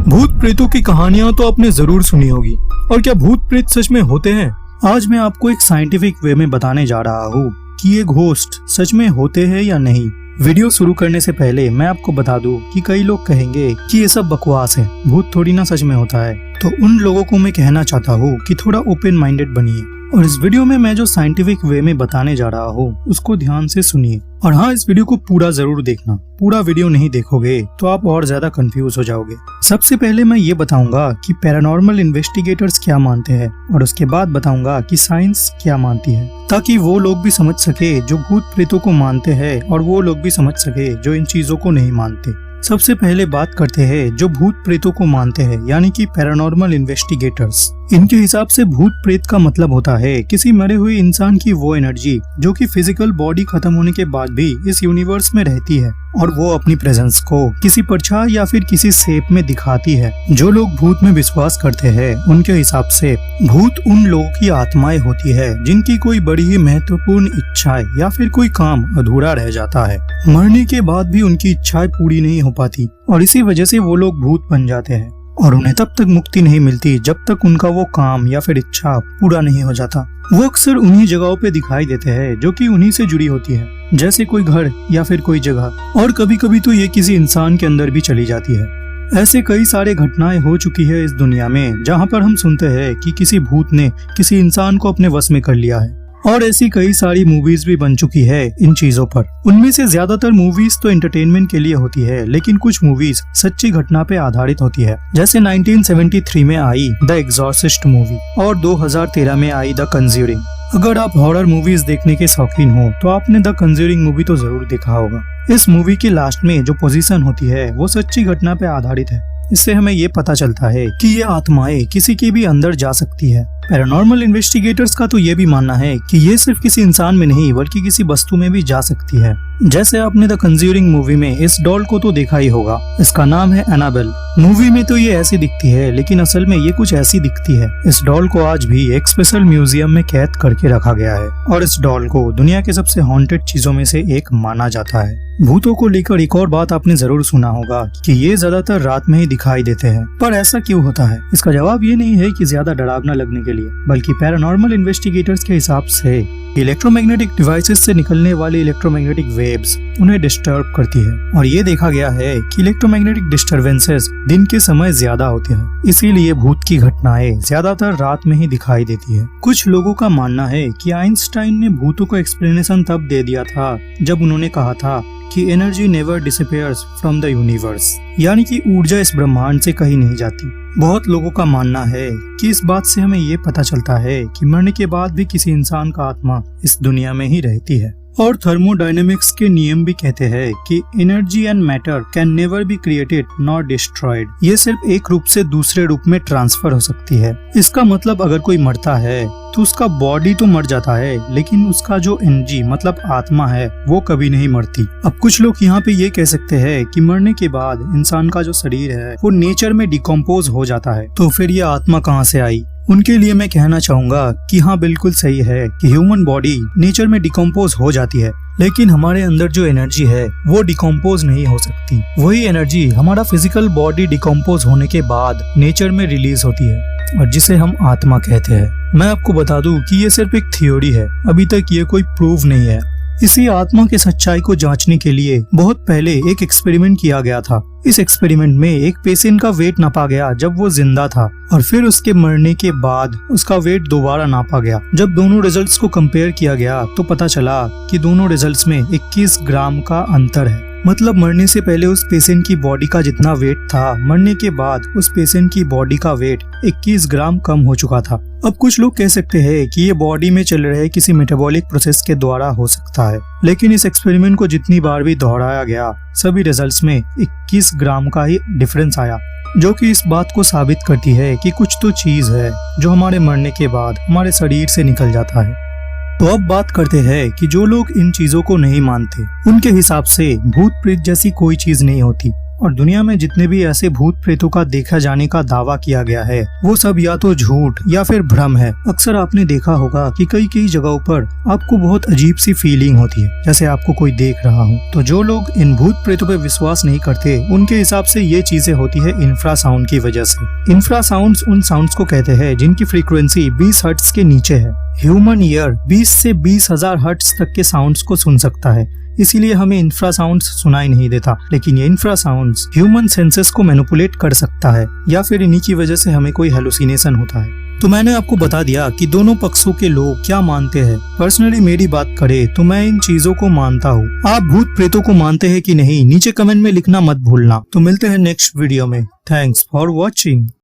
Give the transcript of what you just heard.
भूत प्रेतों की कहानियां तो आपने जरूर सुनी होगी, और क्या भूत प्रेत सच में होते हैं? आज मैं आपको एक साइंटिफिक वे में बताने जा रहा हूँ कि ये घोस्ट सच में होते हैं या नहीं। वीडियो शुरू करने से पहले मैं आपको बता दूं कि कई लोग कहेंगे कि ये सब बकवास है, भूत थोड़ी ना सच में होता है। तो उन लोगों को मैं कहना चाहता हूँ कि थोड़ा ओपन माइंडेड बनिए और इस वीडियो में मैं जो साइंटिफिक वे में बताने जा रहा हूँ उसको ध्यान से सुनिए। और हाँ, इस वीडियो को पूरा जरूर देखना। पूरा वीडियो नहीं देखोगे तो आप और ज्यादा कंफ्यूज हो जाओगे। सबसे पहले मैं ये बताऊंगा कि पैरानॉर्मल इन्वेस्टिगेटर्स क्या मानते हैं और उसके बाद बताऊंगा कि साइंस क्या मानती है, ताकि वो लोग भी समझ सके जो भूत प्रेतों को मानते हैं और वो लोग भी समझ सके जो इन चीजों को नहीं मानते। सबसे पहले बात करते हैं जो भूत प्रेतों को मानते हैं, यानी कि पैरानॉर्मल इन्वेस्टिगेटर्स। इनके हिसाब से भूत प्रेत का मतलब होता है किसी मरे हुए इंसान की वो एनर्जी जो कि फिजिकल बॉडी खत्म होने के बाद भी इस यूनिवर्स में रहती है और वो अपनी प्रेजेंस को किसी परछाई या फिर किसी शेप में दिखाती है। जो लोग भूत में विश्वास करते हैं उनके हिसाब से भूत उन लोगों की आत्माएं होती है जिनकी कोई बड़ी ही महत्वपूर्ण इच्छाएं या फिर कोई काम अधूरा रह जाता है। मरने के बाद भी उनकी इच्छाएं पूरी नहीं हो पाती और इसी वजह से वो लोग भूत बन जाते हैं और उन्हें तब तक मुक्ति नहीं मिलती जब तक उनका वो काम या फिर इच्छा पूरा नहीं हो जाता। वो अक्सर उन्हीं जगहों पे दिखाई देते हैं जो कि उन्हीं से जुड़ी होती है, जैसे कोई घर या फिर कोई जगह, और कभी कभी तो ये किसी इंसान के अंदर भी चली जाती है। ऐसे कई सारे घटनाएं हो चुकी है इस दुनिया में जहाँ पर हम सुनते हैं कि किसी भूत ने किसी इंसान को अपने वश में कर लिया है, और ऐसी कई सारी मूवीज भी बन चुकी है इन चीजों पर। उनमें से ज्यादातर मूवीज तो एंटरटेनमेंट के लिए होती है, लेकिन कुछ मूवीज सच्ची घटना पे आधारित होती है, जैसे 1973 में आई द एग्जॉर्सिस्ट मूवी और 2013 में आई द कंज्यूरिंग। अगर आप हॉरर मूवीज देखने के शौकीन हो तो आपने द कंज्यूरिंग मूवी तो जरूर देखा होगा। इस मूवी की लास्ट में जो पोजीशन होती है वो सच्ची घटना पे आधारित है। इससे हमें ये पता चलता है कि ये आत्माएं किसी के भी अंदर जा सकती है। पैरानॉर्मल इन्वेस्टिगेटर्स का तो ये भी मानना है कि ये सिर्फ किसी इंसान में नहीं बल्कि किसी वस्तु में भी जा सकती है। जैसे आपने द कंज्यूरिंग मूवी में इस डॉल को तो देखा ही होगा, इसका नाम है एनाबेल। मूवी में तो ये ऐसी दिखती है लेकिन असल में ये कुछ ऐसी दिखती है। इस डॉल को आज भी एक स्पेशल म्यूजियम में कैद करके रखा गया है और इस डॉल को दुनिया के सबसे हॉन्टेड चीजों में से एक माना जाता है। भूतों को लेकर एक और बात आपने जरूर सुना होगा कि ये ज्यादातर रात में ही दिखाई देते हैं, पर ऐसा क्यों होता है? इसका जवाब ये नहीं है कि ज्यादा डरावना लगने के लिए, बल्कि पैरानॉर्मल इन्वेस्टिगेटर्स के हिसाब से इलेक्ट्रोमैग्नेटिक डिवाइसेस से निकलने वाली इलेक्ट्रोमैग्नेटिक वेव्स उन्हें डिस्टर्ब करती है और ये देखा गया है कि इलेक्ट्रोमैग्नेटिक डिस्टरबेंसेस दिन के समय ज्यादा होते हैं, इसीलिए भूत की घटनाएं ज्यादातर रात में ही दिखाई देती है। कुछ लोगों का मानना है कि आइंस्टाइन ने भूतों को एक्सप्लेनेशन तब दे दिया था जब उन्होंने कहा था कि energy never disappears from the universe, यानी कि ऊर्जा इस ब्रह्मांड से कहीं नहीं जाती। बहुत लोगों का मानना है कि इस बात से हमें ये पता चलता है कि मरने के बाद भी किसी इंसान का आत्मा इस दुनिया में ही रहती है। और थर्मोडायनेमिक्स के नियम भी कहते हैं कि energy and matter can never be created not destroyed. ये सिर्फ एक रूप से दूसरे रूप में ट्रांसफर हो सकती है। इसका मतलब अगर कोई मरता है तो उसका बॉडी तो मर जाता है, लेकिन उसका जो एनर्जी मतलब आत्मा है वो कभी नहीं मरती। अब कुछ लोग यहाँ पे ये कह सकते हैं कि मरने के बाद इंसान का जो शरीर है वो नेचर में डिकम्पोज हो जाता है, तो फिर ये आत्मा कहाँ से आई? उनके लिए मैं कहना चाहूंगा कि हाँ, बिल्कुल सही है कि ह्यूमन बॉडी नेचर में डिकम्पोज हो जाती है, लेकिन हमारे अंदर जो एनर्जी है वो डिकम्पोज नहीं हो सकती। वही एनर्जी हमारा फिजिकल बॉडी डिकम्पोज होने के बाद नेचर में रिलीज होती है और जिसे हम आत्मा कहते हैं। मैं आपको बता दूं कि ये सिर्फ एक थ्योरी है, अभी तक ये कोई प्रूव नहीं है। इसी आत्मा के सच्चाई को जांचने के लिए बहुत पहले एक एक्सपेरिमेंट किया गया था। इस एक्सपेरिमेंट में एक पेशेंट का वेट नापा गया जब वो जिंदा था और फिर उसके मरने के बाद उसका वेट दोबारा नापा गया। जब दोनों रिजल्ट्स को कंपेयर किया गया तो पता चला कि दोनों रिजल्ट्स में 21 ग्राम का अंतर है। मतलब मरने से पहले उस पेशेंट की बॉडी का जितना वेट था, मरने के बाद उस पेशेंट की बॉडी का वेट 21 ग्राम कम हो चुका था। अब कुछ लोग कह सकते हैं कि ये बॉडी में चल रहे किसी मेटाबॉलिक प्रोसेस के द्वारा हो सकता है, लेकिन इस एक्सपेरिमेंट को जितनी बार भी दोहराया गया सभी रिजल्ट्स में 21 ग्राम का ही डिफरेंस आया, जो कि इस बात को साबित करती है कि कुछ तो चीज है जो हमारे मरने के बाद हमारे शरीर से निकल जाता है। तो अब बात करते हैं कि जो लोग इन चीजों को नहीं मानते उनके हिसाब से भूत प्रेत जैसी कोई चीज नहीं होती। और दुनिया में जितने भी ऐसे भूत प्रेतों का देखा जाने का दावा किया गया है वो सब या तो झूठ या फिर भ्रम है। अक्सर आपने देखा होगा कि कई जगहों पर आपको बहुत अजीब सी फीलिंग होती है, जैसे आपको कोई देख रहा हो। तो जो लोग इन भूत प्रेतों पे विश्वास नहीं करते उनके हिसाब से ये चीजें होती है इंफ्रासाउंड की वजह से। इंफ्रासाउंड्स उन साउंड्स को कहते हैं जिनकी फ्रीक्वेंसी 20 हर्ट्ज के नीचे है। ह्यूमन ईयर 20 से 20,000 हर्ट्ज तक के साउंड्स को सुन सकता है, इसीलिए हमें इंफ्रासाउंड्स सुनाई नहीं देता। लेकिन ये इंफ्रासाउंड्स ह्यूमन सेंसेस को मैनिपुलेट कर सकता है या फिर इन्हीं की वजह से हमें कोई हेलुसिनेशन होता है। तो मैंने आपको बता दिया कि दोनों पक्षों के लोग क्या मानते हैं। पर्सनली मेरी बात करें तो मैं इन चीजों को मानता हूँ। आप भूत प्रेतों को मानते हैं कि नहीं, नीचे कमेंट में लिखना मत भूलना। तो मिलते हैं नेक्स्ट वीडियो में। Thanks for watching.